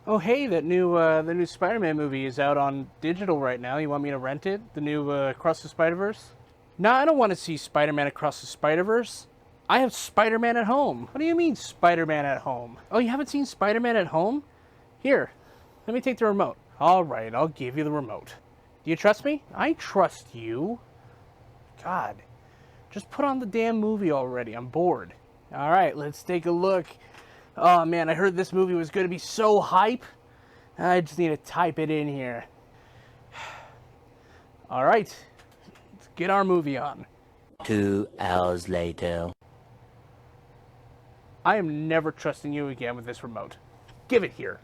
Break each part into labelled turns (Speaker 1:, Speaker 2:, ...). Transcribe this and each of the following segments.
Speaker 1: Oh, hey, the new Spider-Man movie is out on digital right now. You want me to rent it? The new Across the Spider-Verse? No, I don't want to see Spider-Man Across the Spider-Verse. I have Spider-Man at home. What do you mean Spider-Man at home? Oh, you haven't seen Spider-Man at home? Here, let me take the remote. All right, I'll give you the remote. Do you trust me? I trust you. God, just put on the damn movie already. I'm bored. All right, let's take a look. Oh man, I heard this movie was going to be so hype. I just need to type it in here. All right, let's get our movie on.
Speaker 2: 2 hours later.
Speaker 1: I am never trusting you again with this remote. Give it here.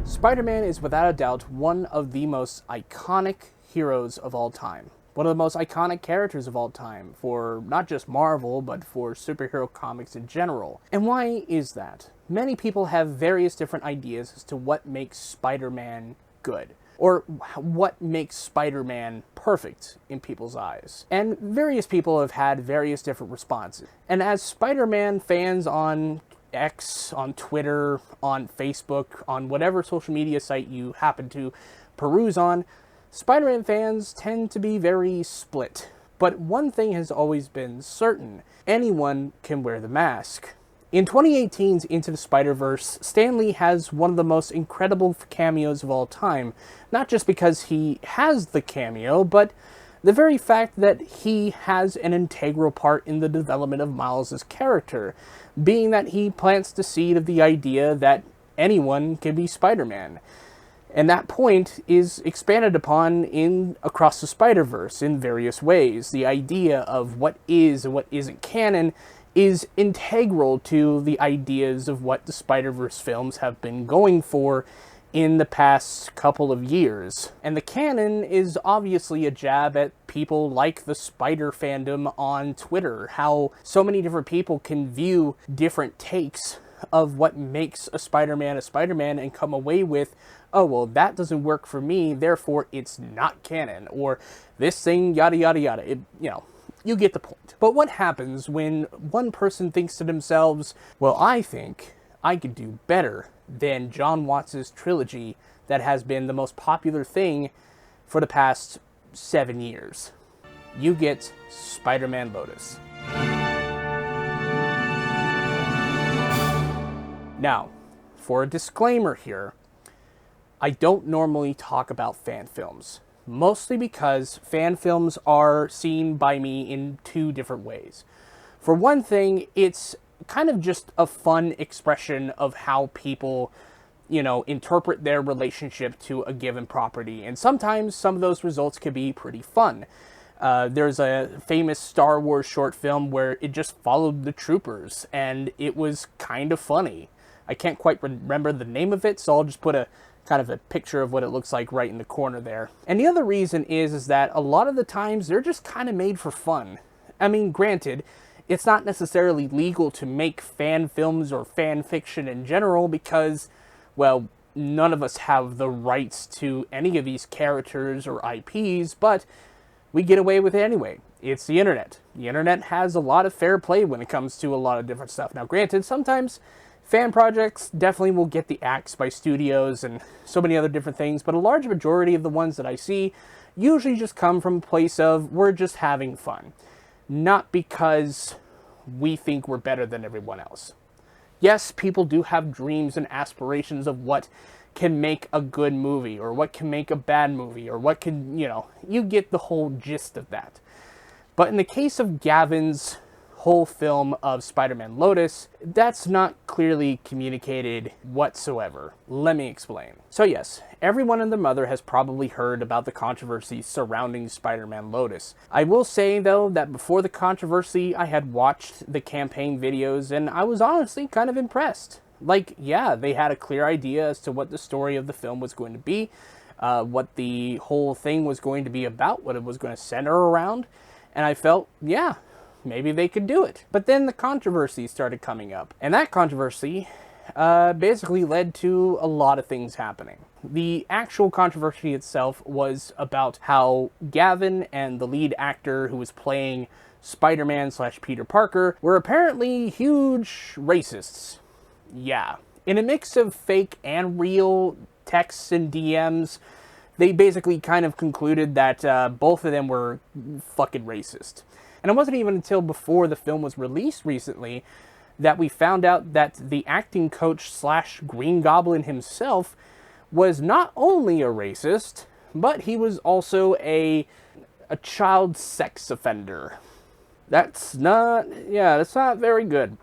Speaker 1: Spider-Man is without a doubt one of the most iconic heroes of all time. One of the most iconic characters of all time for not just Marvel, but for superhero comics in general. And why is that? Many people have various different ideas as to what makes Spider-Man good, or what makes Spider-Man perfect in people's eyes. And various people have had various different responses. And as Spider-Man fans on X, on Twitter, on Facebook, on whatever social media site you happen to peruse on, Spider-Man fans tend to be very split. But one thing has always been certain: anyone can wear the mask. In 2018's Into the Spider-Verse, Stan Lee has one of the most incredible cameos of all time, not just because he has the cameo, but the very fact that he has an integral part in the development of Miles' character, being that he plants the seed of the idea that anyone can be Spider-Man. And that point is expanded upon in Across the Spider-Verse in various ways. The idea of what is and what isn't canon is integral to the ideas of what the Spider-Verse films have been going for in the past couple of years. And the canon is obviously a jab at people like the Spider fandom on Twitter, how so many different people can view different takes of what makes a Spider-Man and come away with, oh, well, that doesn't work for me, therefore it's not canon, or this thing, yada, yada, yada. You get the point. But what happens when one person thinks to themselves, well, I think I could do better than John Watts' trilogy that has been the most popular thing for the past 7 years? You get Spider-Man Lotus. Now, for a disclaimer here, I don't normally talk about fan films, mostly because fan films are seen by me in two different ways. For one thing, it's kind of just a fun expression of how people, interpret their relationship to a given property. And sometimes some of those results can be pretty fun. There's a famous Star Wars short film where it just followed the troopers, and it was kind of funny. I can't quite remember the name of it, so I'll just put a kind of a picture of what it looks like right in the corner there. And the other reason is that a lot of the times they're just kind of made for fun. I mean, granted, it's not necessarily legal to make fan films or fan fiction in general because, well, none of us have the rights to any of these characters or IPs, but we get away with it anyway. It's the internet. The internet has a lot of fair play when it comes to a lot of different stuff. Now, granted, sometimes fan projects definitely will get the axe by studios and so many other different things, but a large majority of the ones that I see usually just come from a place of we're just having fun, not because we think we're better than everyone else. Yes, people do have dreams and aspirations of what can make a good movie or what can make a bad movie or what can, you get the whole gist of that. But in the case of Gavin's whole film of Spider-Man Lotus, that's not clearly communicated whatsoever. Let me explain. So yes, everyone and their mother has probably heard about the controversy surrounding Spider-Man Lotus. I will say though that before the controversy, I had watched the campaign videos and I was honestly kind of impressed. Like, yeah, they had a clear idea as to what the story of the film was going to be, what the whole thing was going to be about, what it was going to center around, and I felt, yeah, maybe they could do it. But then the controversy started coming up. And that controversy basically led to a lot of things happening. The actual controversy itself was about how Gavin and the lead actor who was playing Spider-Man / Peter Parker were apparently huge racists. Yeah. In a mix of fake and real texts and DMs, they basically kind of concluded that both of them were fucking racist. And it wasn't even until before the film was released recently that we found out that the acting coach / Green Goblin himself was not only a racist, but he was also a child sex offender. That's not very good.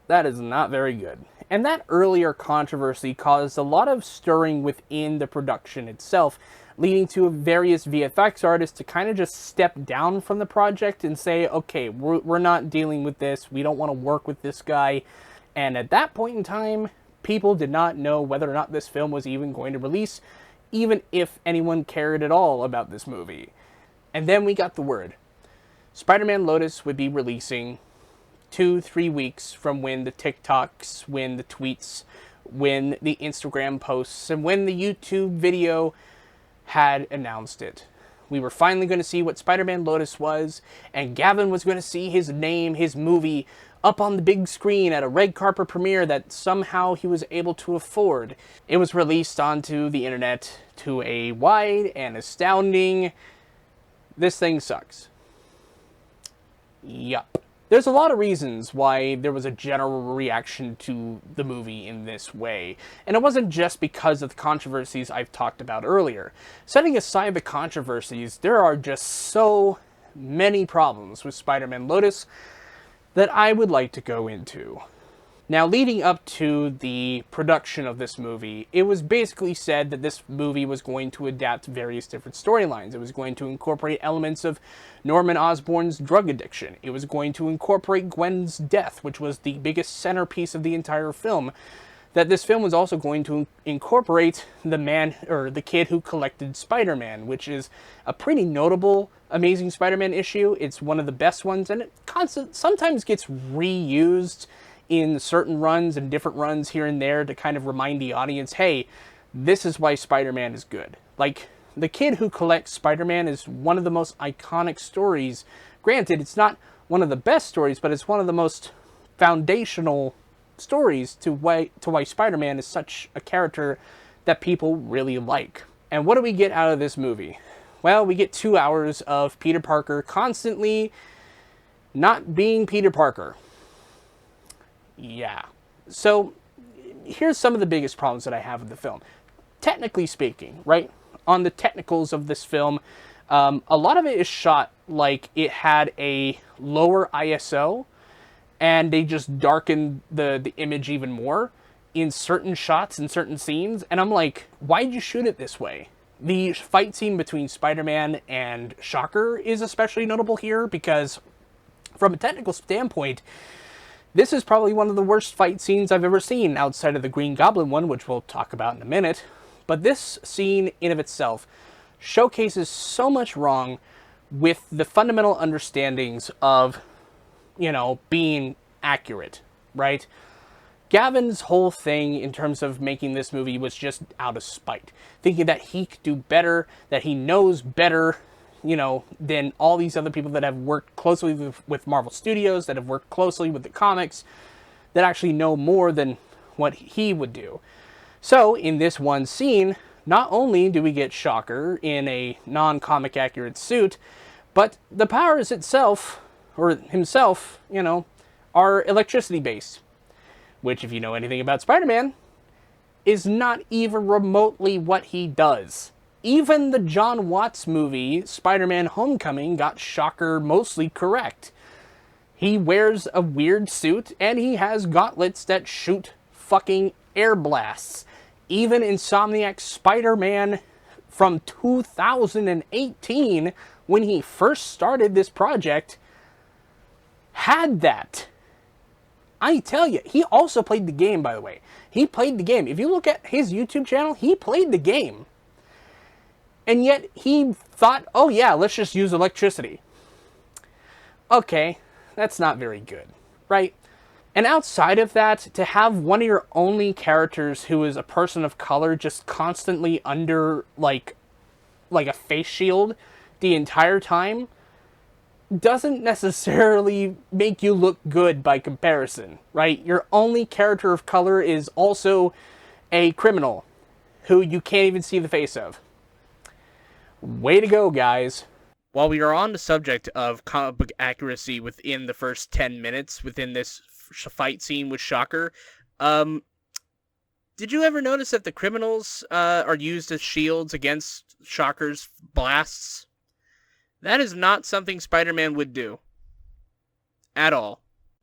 Speaker 1: That is not very good. And that earlier controversy caused a lot of stirring within the production itself, leading to various VFX artists to kind of just step down from the project and say, okay, we're not dealing with this. We don't want to work with this guy. And at that point in time, people did not know whether or not this film was even going to release, even if anyone cared at all about this movie. And then we got the word. Spider-Man Lotus would be releasing 2-3 weeks from when the TikToks, when the tweets, when the Instagram posts, and when the YouTube video had announced it. We were finally going to see what Spider-Man Lotus was, and Gavin was going to see his name, his movie, up on the big screen at a red carpet premiere that somehow he was able to afford. It was released onto the internet to a wide and astounding, this thing sucks. Yup. There's a lot of reasons why there was a general reaction to the movie in this way, and it wasn't just because of the controversies I've talked about earlier. Setting aside the controversies, there are just so many problems with Spider-Man Lotus that I would like to go into. Now, leading up to the production of this movie, it was basically said that this movie was going to adapt various different storylines. It was going to incorporate elements of Norman Osborn's drug addiction. It was going to incorporate Gwen's death, which was the biggest centerpiece of the entire film. That this film was also going to incorporate the kid who collected Spider-Man, which is a pretty notable Amazing Spider-Man issue. It's one of the best ones, and it sometimes gets reused in certain runs and different runs here and there to kind of remind the audience, hey, this is why Spider-Man is good. Like, the kid who collects Spider-Man is one of the most iconic stories. Granted, it's not one of the best stories, but it's one of the most foundational stories to why Spider-Man is such a character that people really like. And what do we get out of this movie? Well, we get 2 hours of Peter Parker constantly not being Peter Parker. Yeah. So, here's some of the biggest problems that I have with the film. Technically speaking, right? On the technicals of this film, a lot of it is shot like it had a lower ISO, and they just darkened the image even more in certain shots and certain scenes. And I'm like, why'd you shoot it this way? The fight scene between Spider-Man and Shocker is especially notable here because, from a technical standpoint, this is probably one of the worst fight scenes I've ever seen outside of the Green Goblin one, which we'll talk about in a minute. But this scene in of itself showcases so much wrong with the fundamental understandings of, being accurate, right? Gavin's whole thing in terms of making this movie was just out of spite, thinking that he could do better, that he knows better, than all these other people that have worked closely with Marvel Studios, that have worked closely with the comics, that actually know more than what he would do. So, in this one scene, not only do we get Shocker in a non-comic accurate suit, but the powers itself, or himself, are electricity-based. Which, if you know anything about Spider-Man, is not even remotely what he does. Even the John Watts movie, Spider-Man Homecoming, got Shocker mostly correct. He wears a weird suit, and he has gauntlets that shoot fucking air blasts. Even Insomniac's Spider-Man from 2018, when he first started this project, had that. I tell you, he also played the game, by the way. He played the game. If you look at his YouTube channel, he played the game. And yet he thought, oh yeah, let's just use electricity. Okay, that's not very good, right? And outside of that, to have one of your only characters who is a person of color just constantly under like a face shield the entire time doesn't necessarily make you look good by comparison, right? Your only character of color is also a criminal who you can't even see the face of. Way to go, guys. While we are on the subject of comic book accuracy within the first 10 minutes within this fight scene with Shocker, did you ever notice that the criminals are used as shields against Shocker's blasts? That is not something Spider-Man would do. At all.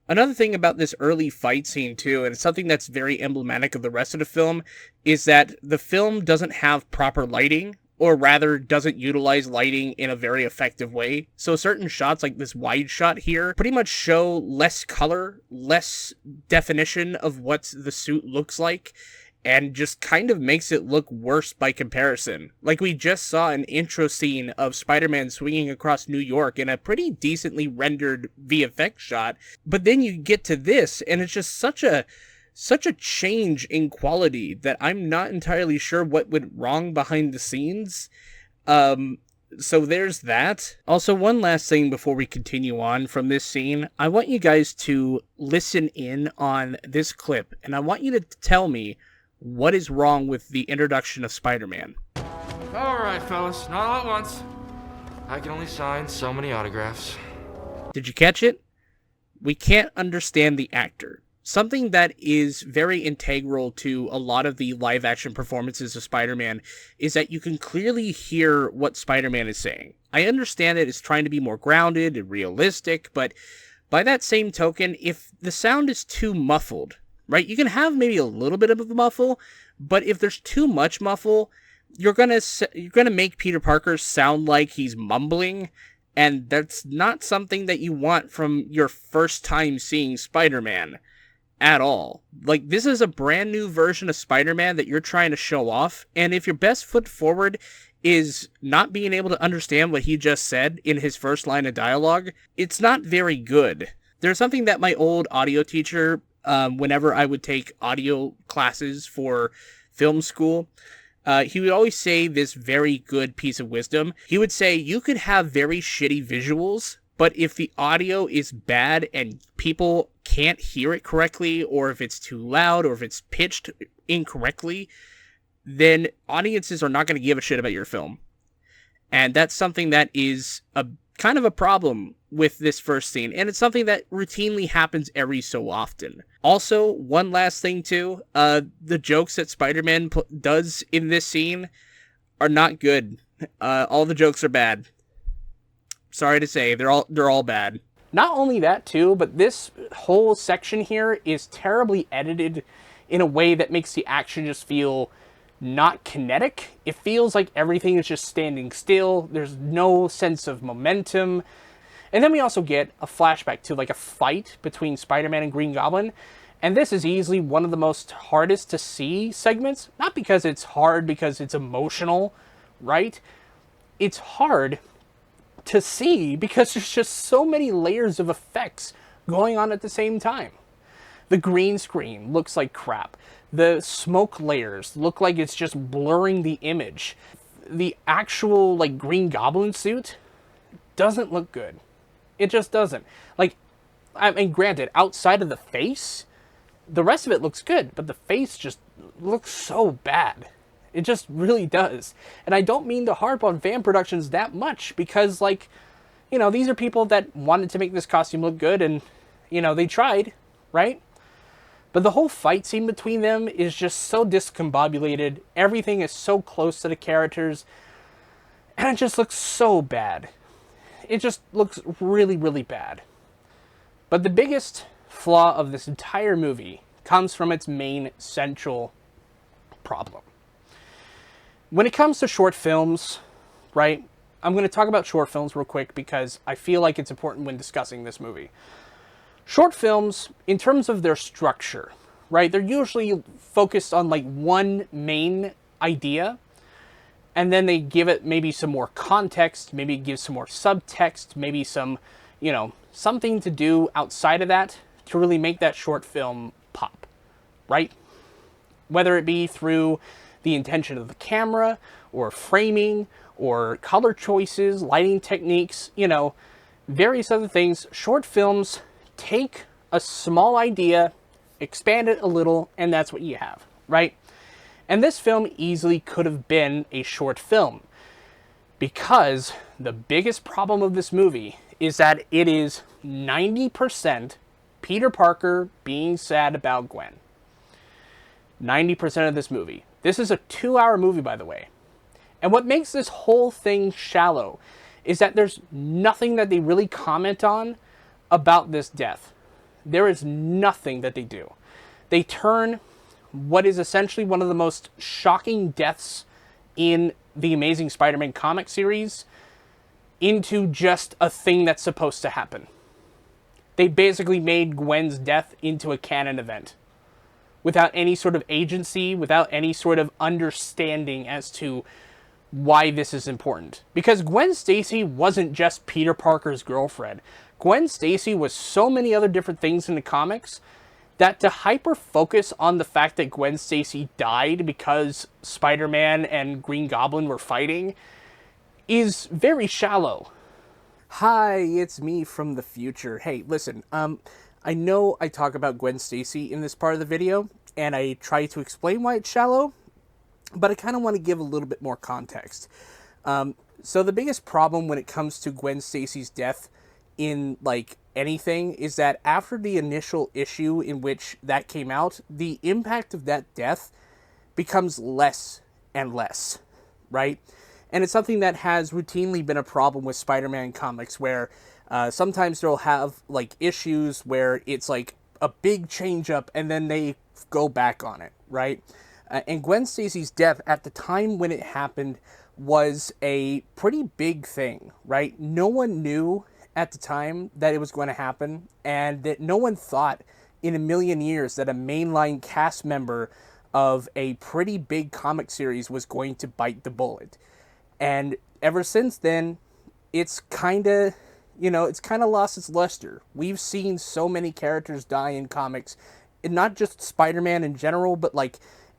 Speaker 1: Another thing about this early fight scene, too, and it's something that's very emblematic of the rest of the film, is that the film doesn't have proper lighting, or rather doesn't utilize lighting in a very effective way. So certain shots, like this wide shot here, pretty much show less color, less definition of what the suit looks like, and just kind of makes it look worse by comparison. Like we just saw an intro scene of Spider-Man swinging across New York in a pretty decently rendered VFX shot, but then you get to this, and it's just such a change in quality that I'm not entirely sure what went wrong behind the scenes. So there's that. Also, one last thing before we continue on from this scene, I want you guys to listen in on this clip, and I want you to tell me what is wrong with the introduction of Spider-Man.
Speaker 3: All right, fellas, not all at once. I can only sign so many autographs.
Speaker 1: Did you catch it? We can't understand the actor. Something that is very integral to a lot of the live-action performances of Spider-Man is that you can clearly hear what Spider-Man is saying. I understand that it's trying to be more grounded and realistic, but by that same token, if the sound is too muffled, right, you can have maybe a little bit of a muffle, but if there's too much muffle, you're gonna make Peter Parker sound like he's mumbling, and that's not something that you want from your first time seeing Spider-Man. At all. Like, this is a brand new version of Spider-Man that you're trying to show off, and if your best foot forward is not being able to understand what he just said in his first line of dialogue, it's not very good. There's something that my old audio teacher, whenever I would take audio classes for film school, he would always say this very good piece of wisdom. He would say, you could have very shitty visuals, but if the audio is bad and people can't hear it correctly, or if it's too loud, or if it's pitched incorrectly, then audiences are not going to give a shit about your film. And that's something that is a kind of a problem with this first scene, and it's something that routinely happens every so often. Also, one last thing too, the jokes that Spider-Man does in this scene are not good. All the jokes are bad. Sorry to say, they're all bad. Not only that too, but this whole section here is terribly edited in a way that makes the action just feel not kinetic. It feels like everything is just standing still. There's no sense of momentum. And then we also get a flashback to like a fight between Spider-Man and Green Goblin. And this is easily one of the most hardest to see segments. Not because it's hard, because it's emotional, right? It's hard to see because there's just so many layers of effects going on at the same time. The green screen looks like crap. The smoke layers look like it's just blurring the image. The actual like Green Goblin suit doesn't look good. It just doesn't. Like, I mean, granted, outside of the face, the rest of it looks good, but the face just looks so bad. It just really does. And I don't mean to harp on fan productions that much because, like, you know, these are people that wanted to make this costume look good and, you know, they tried, right? But the whole fight scene between them is just so discombobulated. Everything is so close to the characters. And it just looks so bad. It just looks really, really bad. But the biggest flaw of this entire movie comes from its main central problem. When it comes to short films, right, I'm going to talk about short films real quick because I feel like it's important when discussing this movie. Short films, in terms of their structure, right, they're usually focused on like one main idea, and then they give it maybe some more context, maybe give some more subtext, maybe some, you know, something to do outside of that to really make that short film pop, right? Whether it be through the intention of the camera, or framing, or color choices, lighting techniques, various other things. Short films take a small idea, expand it a little, and that's what you have, right? And this film easily could have been a short film, because the biggest problem of this movie is that it is 90% Peter Parker being sad about Gwen. 90% of this movie. This is a 2-hour movie, by the way. And what makes this whole thing shallow is that there's nothing that they really comment on about this death. There is nothing that they do. They turn what is essentially one of the most shocking deaths in the Amazing Spider-Man comic series into just a thing that's supposed to happen. They basically made Gwen's death into a canon event, without any sort of agency, without any sort of understanding as to why this is important. Because Gwen Stacy wasn't just Peter Parker's girlfriend. Gwen Stacy was so many other different things in the comics that to hyper-focus on the fact that Gwen Stacy died because Spider-Man and Green Goblin were fighting is very shallow. Hi, it's me from the future. Hey, listen, I know I talk about Gwen Stacy in this part of the video, and I try to explain why it's shallow, but I kind of want to give a little bit more context. So the biggest problem when it comes to Gwen Stacy's death in, anything is that after the initial issue in which that came out, the impact of that death becomes less and less, right? And it's something that has routinely been a problem with Spider-Man comics, where sometimes they'll have issues where it's a big change up and then they go back on it, right? And Gwen Stacy's death at the time when it happened was a pretty big thing, right? No one knew at the time that it was going to happen, and that no one thought in a million years that a mainline cast member of a pretty big comic series was going to bite the bullet. And ever since then, it's kind of lost its luster. We've seen so many characters die in comics, and not just Spider-Man in general, but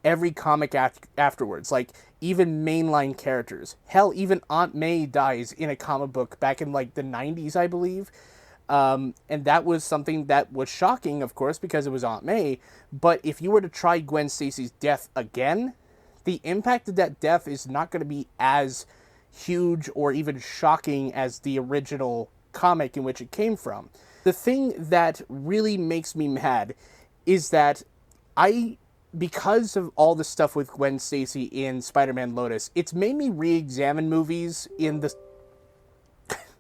Speaker 1: every comic afterwards, even mainline characters. Hell, even Aunt May dies in a comic book back in the 90s, I believe. And that was something that was shocking, of course, because it was Aunt May. But if you were to try Gwen Stacy's death again, the impact of that death is not going to be as huge or even shocking as the original comic in which it came from. The thing that really makes me mad is that because of all the stuff with Gwen Stacy in Spider-Man Lotus, it's made me re-examine movies in the...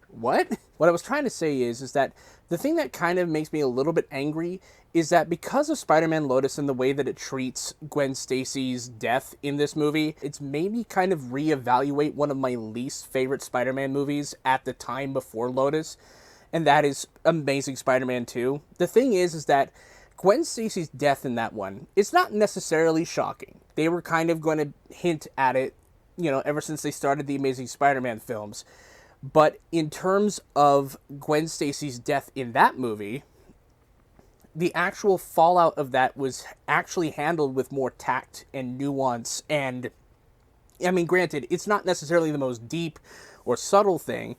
Speaker 1: What? What I was trying to say is that the thing that kind of makes me a little bit angry is that because of Spider-Man Lotus and the way that it treats Gwen Stacy's death in this movie, it's made me kind of reevaluate one of my least favorite Spider-Man movies at the time before Lotus, and that is Amazing Spider-Man 2. The thing is that Gwen Stacy's death in that one, it's not necessarily shocking. They were kind of going to hint at it, ever since they started the Amazing Spider-Man films. But in terms of Gwen Stacy's death in that movie, the actual fallout of that was actually handled with more tact and nuance. And, granted, it's not necessarily the most deep or subtle thing,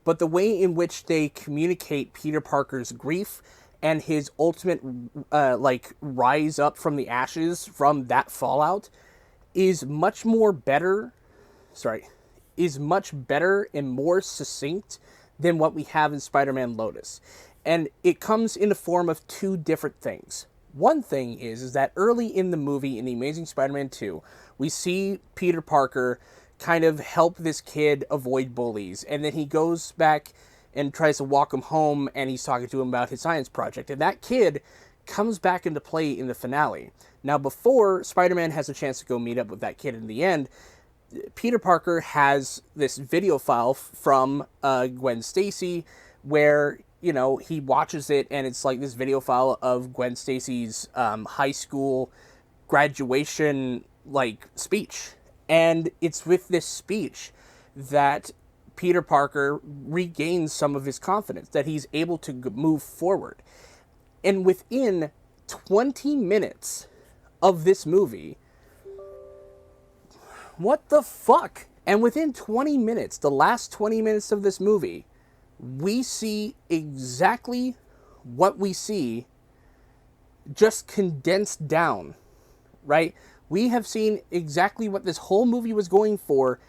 Speaker 1: but the way in which they communicate Peter Parker's grief and his ultimate, rise up from the ashes from that fallout is much better and more succinct than what we have in Spider-Man Lotus. And it comes in the form of two different things. One thing is that early in the movie, in The Amazing Spider-Man 2, we see Peter Parker kind of help this kid avoid bullies. And then he goes back and tries to walk him home, and he's talking to him about his science project. And that kid comes back into play in the finale. Now, before Spider-Man has a chance to go meet up with that kid in the end, Peter Parker has this video file from Gwen Stacy where, he watches it, and it's this video file of Gwen Stacy's high school graduation, speech. And it's with this speech that Peter Parker regains some of his confidence, that he's able to move forward. And within 20 minutes of this movie, what the fuck? And within 20 minutes, the last 20 minutes of this movie, we see exactly what we see, just condensed down, right? We have seen exactly what this whole movie was going for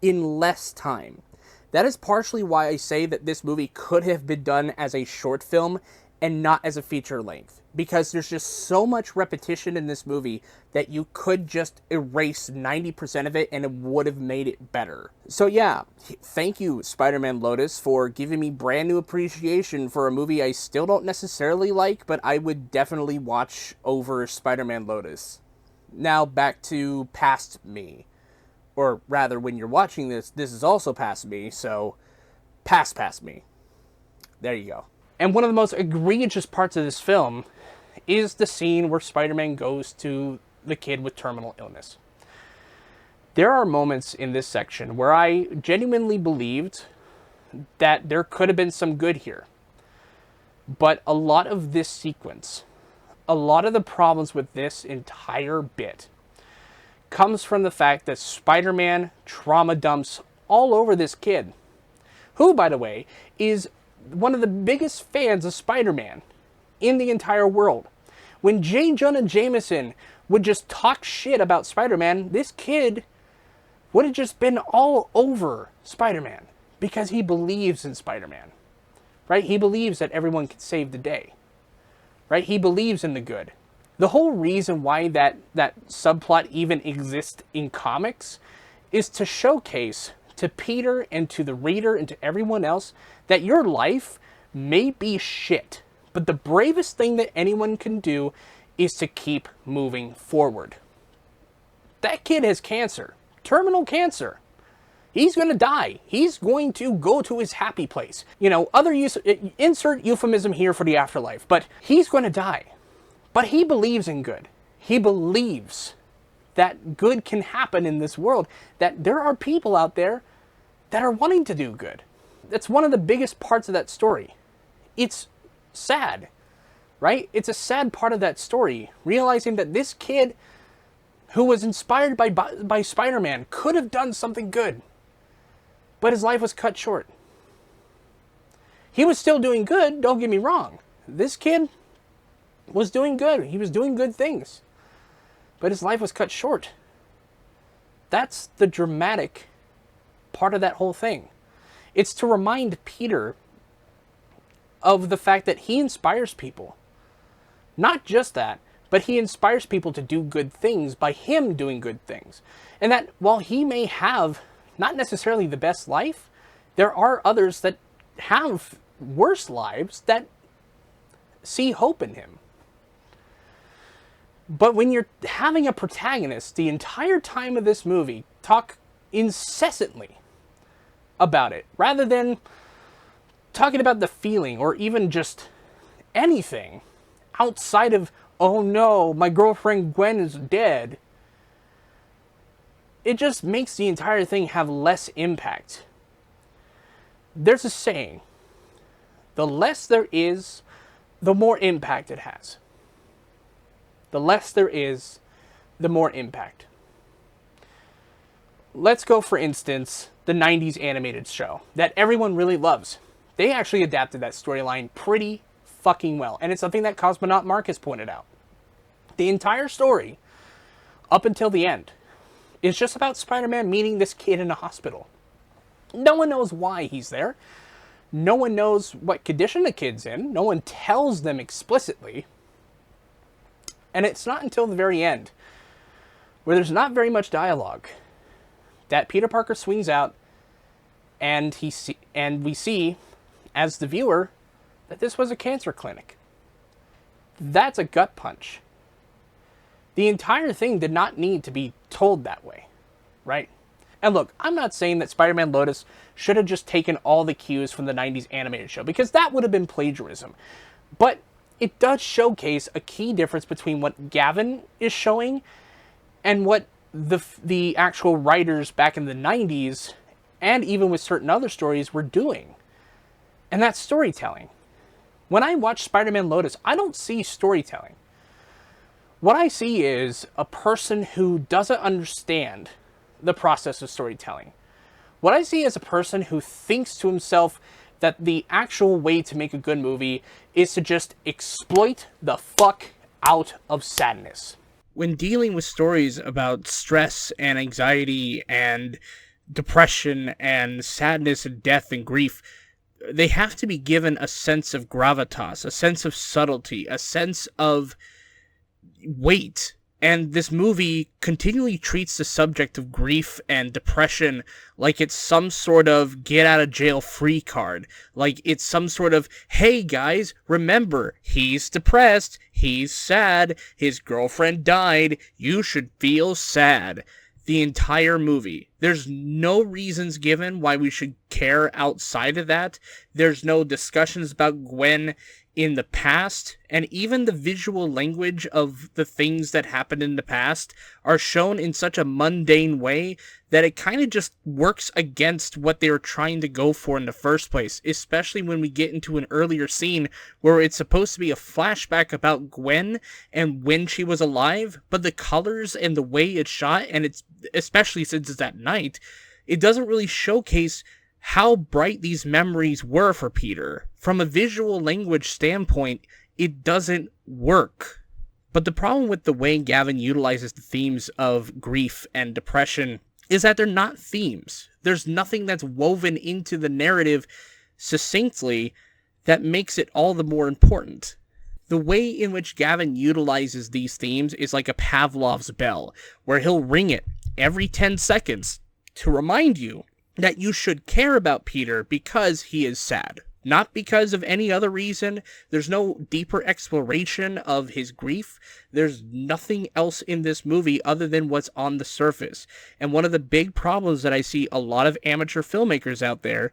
Speaker 1: in less time. That is partially why I say that this movie could have been done as a short film and not as a feature length. Because there's just so much repetition in this movie that you could just erase 90% of it and it would have made it better. So yeah, thank you, Spider-Man Lotus, for giving me brand new appreciation for a movie I still don't necessarily like, but I would definitely watch over Spider-Man Lotus. Now back to past me. Or rather, when you're watching this, this is also past me, so past me. There you go. And one of the most egregious parts of this film is the scene where Spider-Man goes to the kid with terminal illness. There are moments in this section where I genuinely believed that there could have been some good here. But a lot of this sequence, a lot of the problems with this entire bit, comes from the fact that Spider-Man trauma dumps all over this kid, who, by the way, is one of the biggest fans of Spider-Man in the entire world. When J. Jonah Jameson would just talk shit about Spider-Man, this kid would have just been all over Spider-Man because he believes in Spider-Man, right? He believes that everyone can save the day, right? He believes in the good. The whole reason why that subplot even exists in comics is to showcase to Peter and to the reader and to everyone else that your life may be shit, but the bravest thing that anyone can do is to keep moving forward. That kid has cancer, terminal cancer. He's going to die. He's going to go to his happy place. You know, insert euphemism here for the afterlife, but he's going to die. But he believes in good. He believes that good can happen in this world, that there are people out there that are wanting to do good. That's one of the biggest parts of that story. It's sad, right? It's a sad part of that story, realizing that this kid who was inspired by Spider-Man could have done something good, but his life was cut short. He was still doing good, don't get me wrong. This kid was doing good. He was doing good things. But his life was cut short. That's the dramatic part of that whole thing. It's to remind Peter of the fact that he inspires people. Not just that, but he inspires people to do good things by him doing good things. And that while he may have not necessarily the best life, there are others that have worse lives that see hope in him. But when you're having a protagonist the entire time of this movie talk incessantly about it, rather than talking about the feeling or even just anything outside of, oh no, my girlfriend Gwen is dead, it just makes the entire thing have less impact. There's a saying, the less there is, the more impact it has. The less there is, the more impact. Let's go, for instance, the 90s animated show that everyone really loves. They actually adapted that storyline pretty fucking well. And it's something that Cosmonaut Marcus pointed out. The entire story, up until the end, is just about Spider-Man meeting this kid in a hospital. No one knows why he's there. No one knows what condition the kid's in. No one tells them explicitly. And it's not until the very end, where there's not very much dialogue, that Peter Parker swings out and we see, as the viewer, that this was a cancer clinic. That's a gut punch. The entire thing did not need to be told that way, right? And look, I'm not saying that Spider-Man Lotus should have just taken all the cues from the 90s animated show, because that would have been plagiarism. But it does showcase a key difference between what Gavin is showing and what the actual writers back in the 90s, and even with certain other stories, were doing. And that's storytelling. When I watch Spider-Man Lotus, I don't see storytelling. What I see is a person who doesn't understand the process of storytelling. What I see is a person who thinks to himself that the actual way to make a good movie is to just exploit the fuck out of sadness. When dealing with stories about stress and anxiety and depression and sadness and death and grief, they have to be given a sense of gravitas, a sense of subtlety, a sense of weight. And this movie continually treats the subject of grief and depression like it's some sort of get out of jail free card. Like it's some sort of, hey guys, remember, he's depressed, he's sad, his girlfriend died, you should feel sad. The entire movie. There's no reasons given why we should care outside of that. There's no discussions about Gwen in the past, and even the visual language of the things that happened in the past are shown in such a mundane way that it kind of just works against what they were trying to go for in the first place, especially when we get into an earlier scene where it's supposed to be a flashback about Gwen and when she was alive, but the colors and the way it's shot, and it's especially since it's at night, it doesn't really showcase how bright these memories were for Peter. From a visual language standpoint, it doesn't work. But the problem with the way Gavin utilizes the themes of grief and depression is that they're not themes. There's nothing that's woven into the narrative succinctly that makes it all the more important. The way in which Gavin utilizes these themes is like a Pavlov's bell, where he'll ring it every 10 seconds to remind you that you should care about Peter because he is sad. Not because of any other reason. There's no deeper exploration of his grief. There's nothing else in this movie other than what's on the surface. And one of the big problems that I see a lot of amateur filmmakers out there,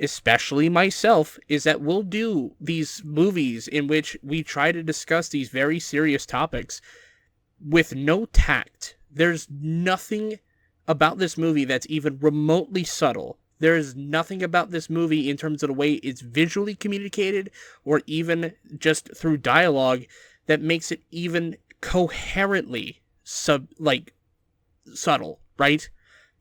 Speaker 1: especially myself, is that we'll do these movies in which we try to discuss these very serious topics with no tact. There's nothing about this movie that's even remotely subtle. There is nothing about this movie in terms of the way it's visually communicated or even just through dialogue that makes it even coherently subtle, right?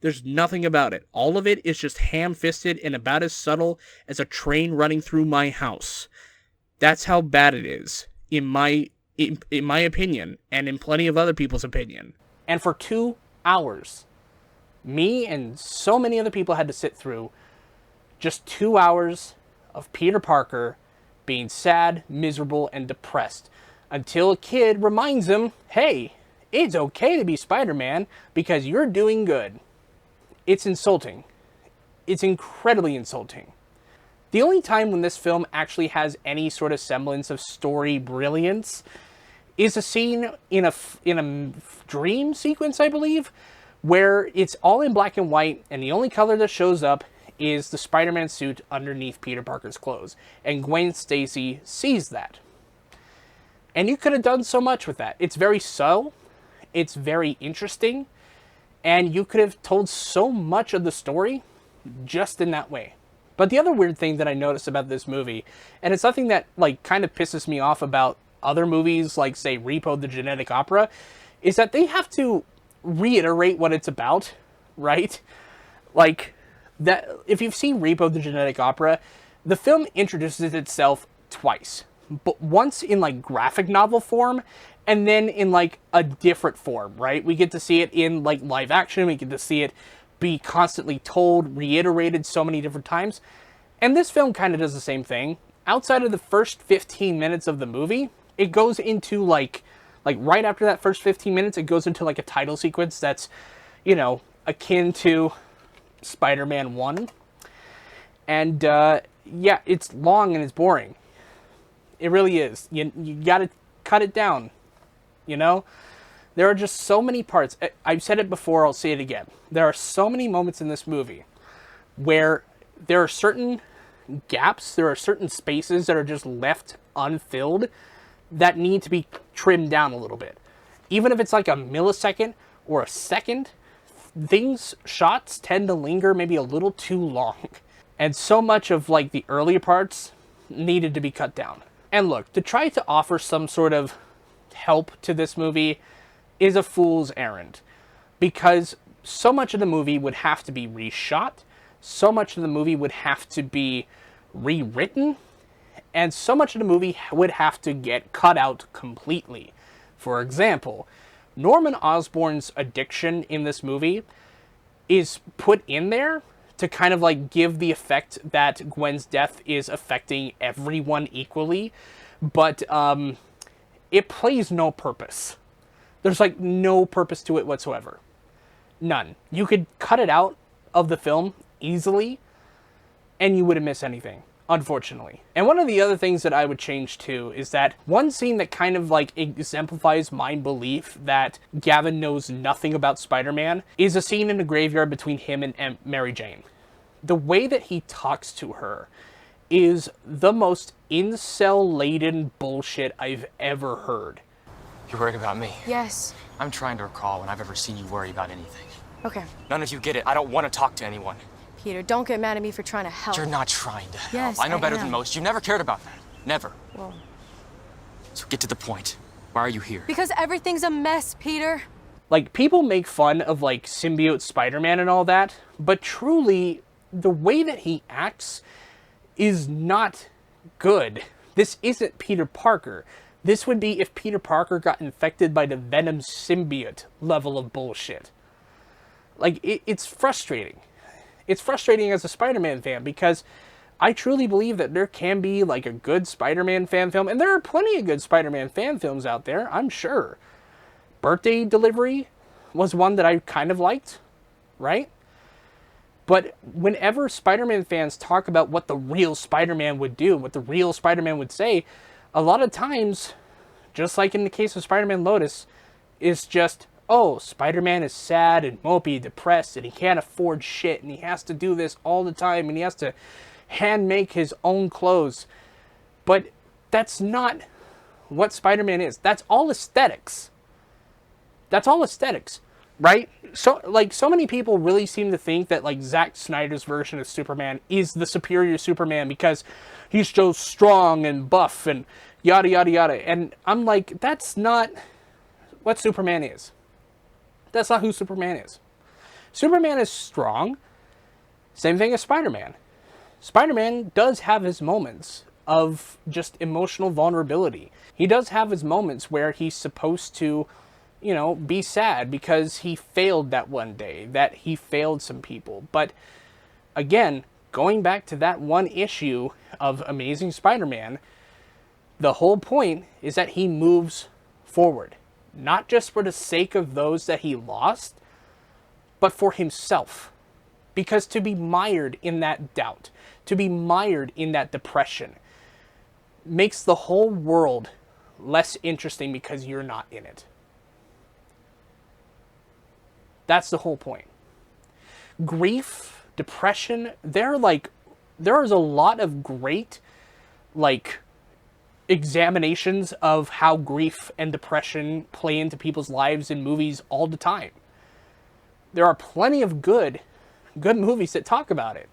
Speaker 1: There's nothing about it. All of it is just ham-fisted and about as subtle as a train running through my house. That's how bad it is, in my opinion, and in plenty of other people's opinion. And for 2 hours, me and so many other people had to sit through just 2 hours of Peter Parker being sad, miserable, and depressed until a kid reminds him, hey, it's okay to be Spider-Man because you're doing good. It's insulting. It's incredibly insulting. The only time when this film actually has any sort of semblance of story brilliance is a scene in a dream sequence, I believe, where it's all in black and white, and the only color that shows up is the Spider-Man suit underneath Peter Parker's clothes. And Gwen Stacy sees that. And you could have done so much with that. It's very subtle, it's very interesting, and you could have told so much of the story just in that way. But the other weird thing that I noticed about this movie, and it's something that kind of pisses me off about other movies like, say, Repo the Genetic Opera, is that they have to reiterate what it's about, right? Like, that if you've seen Repo the Genetic Opera, the film introduces itself twice. But once in graphic novel form, and then in a different form, right? We get to see it in live action, we get to see it be constantly told, reiterated so many different times. And this film kind of does the same thing. Outside of the first 15 minutes of the movie, it goes into right after that first 15 minutes, it goes into a title sequence that's, akin to Spider-Man 1. And, yeah, it's long and it's boring. It really is. You gotta cut it down, There are just so many parts. I've said it before, I'll say it again. There are so many moments in this movie where there are certain gaps, there are certain spaces that are just left unfilled that need to be trimmed down a little bit. Even if it's a millisecond or a second, shots tend to linger maybe a little too long. And so much of the earlier parts needed to be cut down. And look, to try to offer some sort of help to this movie is a fool's errand, because so much of the movie would have to be reshot, so much of the movie would have to be rewritten, and so much of the movie would have to get cut out completely. For example, Norman Osborn's addiction in this movie is put in there to kind of like give the effect that Gwen's death is affecting everyone equally, but it plays no purpose. There's like no purpose to it whatsoever. None. You could cut it out of the film easily and you wouldn't miss anything, unfortunately. And one of the other things that I would change too is that one scene that kind of like exemplifies my belief that Gavin knows nothing about Spider-Man is a scene in the graveyard between him and Mary Jane. The way that he talks to her is the most incel-laden bullshit I've ever heard.
Speaker 4: You're worried about me?
Speaker 5: Yes.
Speaker 4: I'm trying to recall when I've ever seen you worry about anything.
Speaker 5: Okay.
Speaker 4: None of you get it. I don't want to talk to anyone.
Speaker 5: Peter, don't get mad at me for trying to help.
Speaker 4: You're not trying to help.
Speaker 5: Yes,
Speaker 4: I know
Speaker 5: I
Speaker 4: better
Speaker 5: am.
Speaker 4: than most. You never cared about that. Never.
Speaker 5: Well,
Speaker 4: So get to the point. Why are you here?
Speaker 5: because everything's a mess, Peter.
Speaker 1: Like, people make fun of, like, symbiote Spider-Man and all that, but truly, the way that he acts is not good. This isn't Peter Parker. This would be if Peter Parker got infected by the Venom symbiote level of bullshit. Like, it's frustrating. It's frustrating as a Spider-Man fan, because I truly believe that there can be, like, a good Spider-Man fan film, and there are plenty of good Spider-Man fan films out there, I'm sure. Birthday Delivery was one that I kind of liked, right? But whenever Spider-Man fans talk about what the real Spider-Man would do, what the real Spider-Man would say, a lot of times, just like in the case of Spider-Man Lotus, is just, oh, Spider-Man is sad and mopey, depressed, and he can't afford shit, and he has to do this all the time, and he has to hand make his own clothes. But that's not what Spider-Man is. That's all aesthetics. That's all aesthetics, right? So, like, so many people really seem to think that, like, Zack Snyder's version of Superman is the superior Superman because he's so strong and buff and yada, yada, yada. And I'm like, that's not what Superman is. That's not who Superman is. Superman is strong. Same thing as Spider-Man. Spider-Man does have his moments of just emotional vulnerability. He does have his moments where he's supposed to, you know, be sad because he failed that one day, that he failed some people. But again, going back to that one issue of Amazing Spider-Man, the whole point is that he moves forward. Not just for the sake of those that he lost, but for himself. Because to be mired in that doubt, to be mired in that depression, makes the whole world less interesting because you're not in it. That's the whole point. Grief, depression, there is a lot of great, like, examinations of how grief and depression play into people's lives in movies all the time. There are plenty of good movies that talk about it.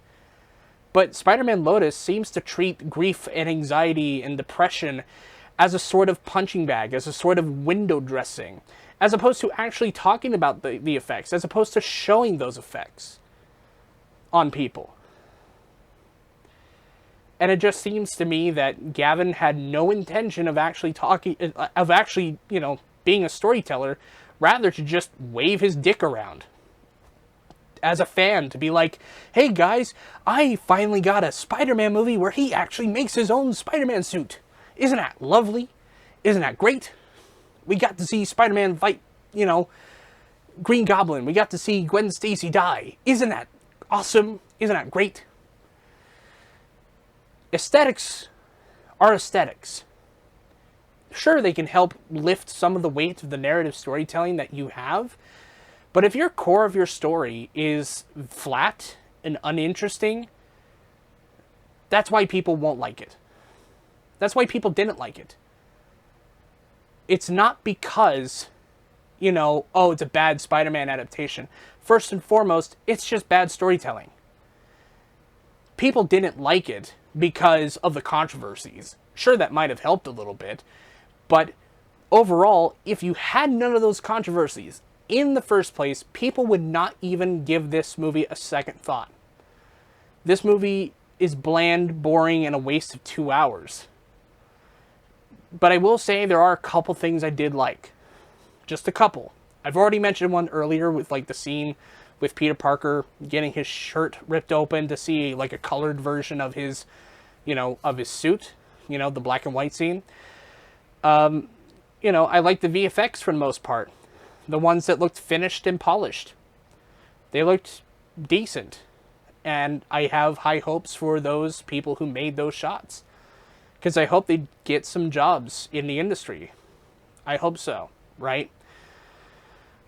Speaker 1: But Spider-Man Lotus seems to treat grief and anxiety and depression as a sort of punching bag, as a sort of window dressing, as opposed to actually talking about the effects, as opposed to showing those effects on people. And it just seems to me that Gavin had no intention of actually being a storyteller, rather to just wave his dick around as a fan, to be like, hey guys, I finally got a Spider-Man movie where he actually makes his own Spider-Man suit. Isn't that lovely? Isn't that great? We got to see Spider-Man fight, Green Goblin. We got to see Gwen Stacy die. Isn't that awesome? Isn't that great? Aesthetics are aesthetics. Sure, they can help lift some of the weight of the narrative storytelling that you have, but if your core of your story is flat and uninteresting, that's why people won't like it. That's why people didn't like it. It's not because, it's a bad Spider-Man adaptation. First and foremost, it's just bad storytelling. People didn't like it because of the controversies. Sure, that might have helped a little bit, but overall, if you had none of those controversies in the first place, people would not even give this movie a second thought. This movie is bland, boring, and a waste of 2 hours. But I will say there are a couple things I did like. Just a couple. I've already mentioned one earlier with like the scene with Peter Parker getting his shirt ripped open to see like a colored version of his, of his suit, the black and white scene. I like the VFX for the most part. The ones that looked finished and polished. They looked decent. And I have high hopes for those people who made those shots. Because I hope they get some jobs in the industry. I hope so, right?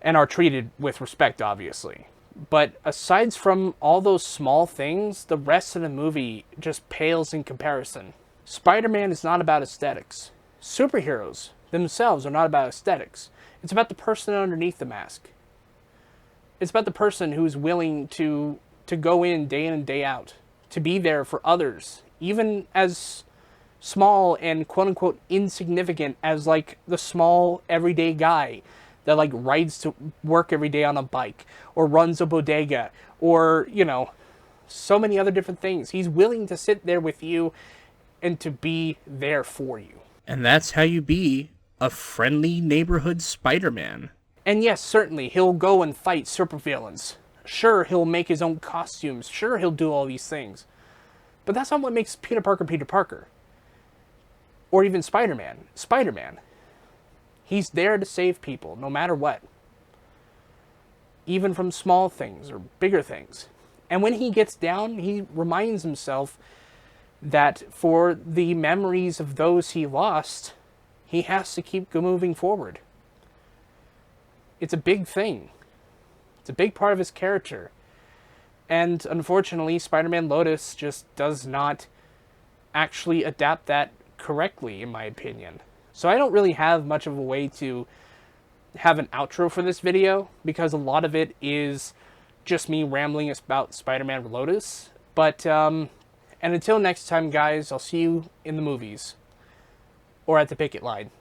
Speaker 1: And are treated with respect, obviously. But aside from all those small things, the rest of the movie just pales in comparison. Spider-Man is not about aesthetics. Superheroes themselves are not about aesthetics. It's about the person underneath the mask. It's about the person who's willing to go in and day out. To be there for others. Even as small and quote-unquote insignificant as like the small everyday guy that like rides to work every day on a bike or runs a bodega or, so many other different things. He's willing to sit there with you and to be there for you. And that's how you be a friendly neighborhood Spider-Man. And yes, certainly, he'll go and fight supervillains. Sure, he'll make his own costumes. Sure, he'll do all these things. But that's not what makes Peter Parker Peter Parker. Or even Spider-Man. Spider-Man. He's there to save people, no matter what. Even from small things or bigger things. And when he gets down, he reminds himself that for the memories of those he lost, he has to keep moving forward. It's a big thing. It's a big part of his character. And unfortunately, Spider-Man Lotus just does not actually adapt that correctly, in my opinion. So I don't really have much of a way to have an outro for this video, because a lot of it is just me rambling about Spider-Man Lotus. But, and until next time, guys, I'll see you in the movies. Or at the picket line.